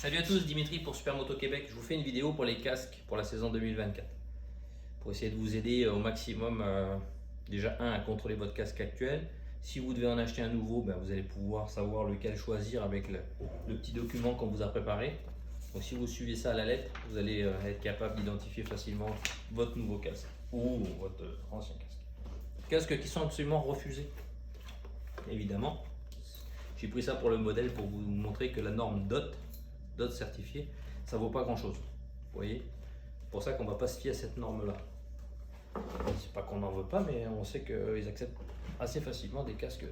Salut à tous, Dimitri pour Supermoto Québec. Je vous fais une vidéo pour les casques pour la saison 2024. Pour essayer de vous aider au maximum, déjà à contrôler votre casque actuel. Si vous devez en acheter un nouveau, vous allez pouvoir savoir lequel choisir avec le petit document qu'on vous a préparé. Donc si vous suivez ça à la lettre, vous allez être capable d'identifier facilement votre nouveau casque ou votre ancien casque. Casques qui sont absolument refusés, évidemment. J'ai pris ça pour le modèle pour vous montrer que la norme DOT certifiée, ça vaut pas grand chose. Vous voyez, c'est pour ça qu'on va pas se fier à cette norme là. C'est pas qu'on n'en veut pas, mais on sait qu'ils acceptent assez facilement des casques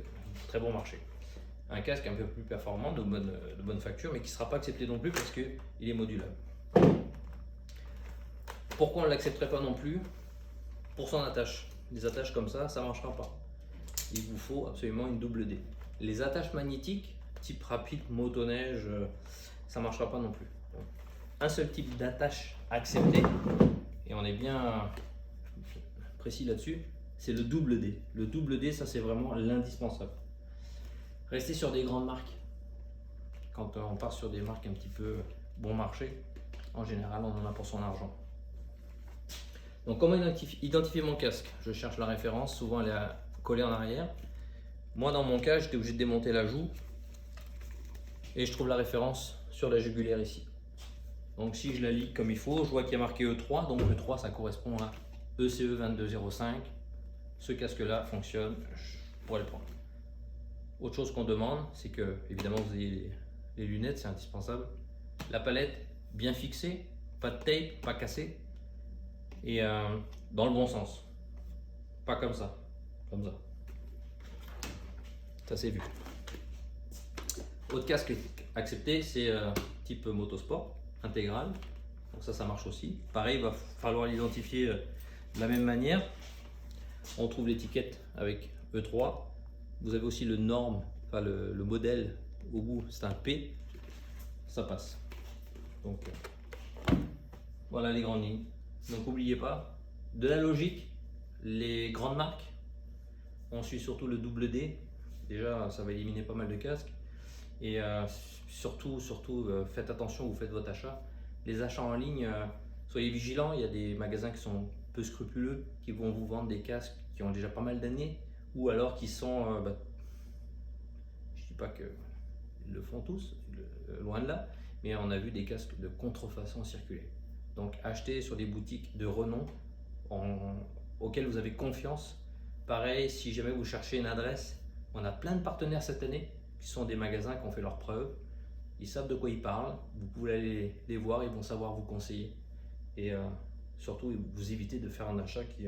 très bon marché. Un casque un peu plus performant, de bonne facture, mais qui ne sera pas accepté non plus parce qu'il est modulable. Pourquoi on ne l'accepterait pas non plus? Pour son attache. Des attaches comme ça ne marchera pas. Il vous faut absolument une double D. Les attaches magnétiques, type rapide, motoneige, ça ne marchera pas non plus. Un seul type d'attache accepté, et on est bien précis là-dessus, c'est le double D. Le double D, ça c'est vraiment l'indispensable. Restez sur des grandes marques. Quand on part sur des marques un petit peu bon marché, en général on en a pour son argent. Donc comment identifier mon casque? Je cherche la référence, souvent elle est collée en arrière. Moi dans mon cas, j'étais obligé de démonter la joue et je trouve la référence sur la jugulaire ici. Donc si je la lis comme il faut, je vois qu'il y a marqué E3, donc E3 ça correspond à ECE 2205. Ce casque là fonctionne, je pourrais le prendre. Autre chose qu'on demande, c'est que évidemment vous ayez les lunettes, c'est indispensable. La palette bien fixée, pas de tape, pas cassée, et dans le bon sens, pas comme ça, comme ça. Ça c'est vu. Autre casque accepté, c'est type motosport intégral. Donc ça marche aussi. Pareil, il va falloir l'identifier de la même manière. On trouve l'étiquette avec E3. Vous avez aussi le norme, enfin le modèle au bout, c'est un P. Ça passe. Donc voilà les grandes lignes. Donc n'oubliez pas, de la logique, les grandes marques. On suit surtout le double D. Déjà, ça va éliminer pas mal de casques. Et surtout, faites attention, vous faites votre achat. Les achats en ligne, soyez vigilants. Il y a des magasins qui sont peu scrupuleux, qui vont vous vendre des casques qui ont déjà pas mal d'années, ou alors qui sont, je dis pas qu'ils le font tous, loin de là, mais on a vu des casques de contrefaçon circuler. Donc achetez sur des boutiques de renom auxquelles vous avez confiance. Pareil, si jamais vous cherchez une adresse, on a plein de partenaires cette année qui sont des magasins qui ont fait leurs preuves. Ils savent de quoi ils parlent. Vous pouvez aller les voir, ils vont savoir vous conseiller. Et surtout, vous évitez de faire un achat qui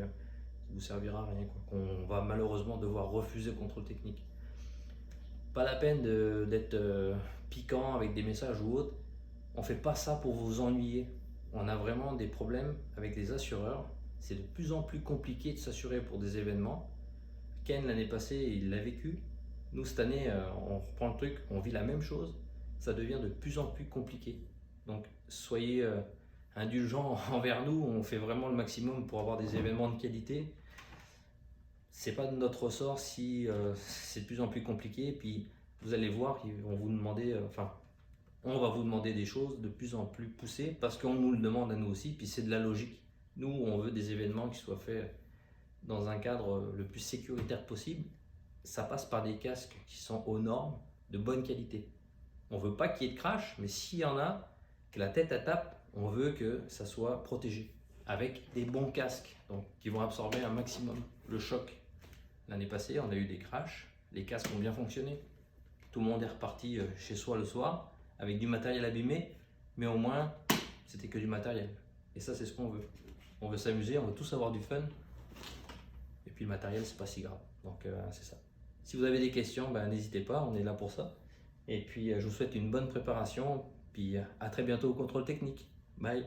vous servira à rien, qu'on va malheureusement devoir refuser au contrôle technique. Pas la peine d'être piquant avec des messages ou autres. On ne fait pas ça pour vous ennuyer. On a vraiment des problèmes avec les assureurs. C'est de plus en plus compliqué de s'assurer pour des événements. Ken l'année passée, il l'a vécu. Nous cette année, on reprend le truc, on vit la même chose. Ça devient de plus en plus compliqué. Donc soyez indulgents envers nous. On fait vraiment le maximum pour avoir des événements de qualité. C'est pas de notre ressort si c'est de plus en plus compliqué. Puis vous allez voir qu'ils vont vous demander, on va vous demander des choses de plus en plus poussées parce qu'on nous le demande à nous aussi. Puis c'est de la logique. Nous, on veut des événements qui soient faits dans un cadre le plus sécuritaire possible. Ça passe par des casques qui sont aux normes, de bonne qualité. On veut pas qu'il y ait de crash, mais s'il y en a, que la tête à tape, on veut que ça soit protégé avec des bons casques, donc qui vont absorber un maximum le choc. L'année passée, on a eu des crashs, les casques ont bien fonctionné. Tout le monde est reparti chez soi le soir avec du matériel abîmé, mais au moins c'était que du matériel. Et ça, c'est ce qu'on veut. On veut s'amuser, on veut tous avoir du fun. Et puis le matériel, c'est pas si grave. Donc c'est ça. Si vous avez des questions, n'hésitez pas, on est là pour ça. Et puis je vous souhaite une bonne préparation. Puis à très bientôt au contrôle technique. Bye.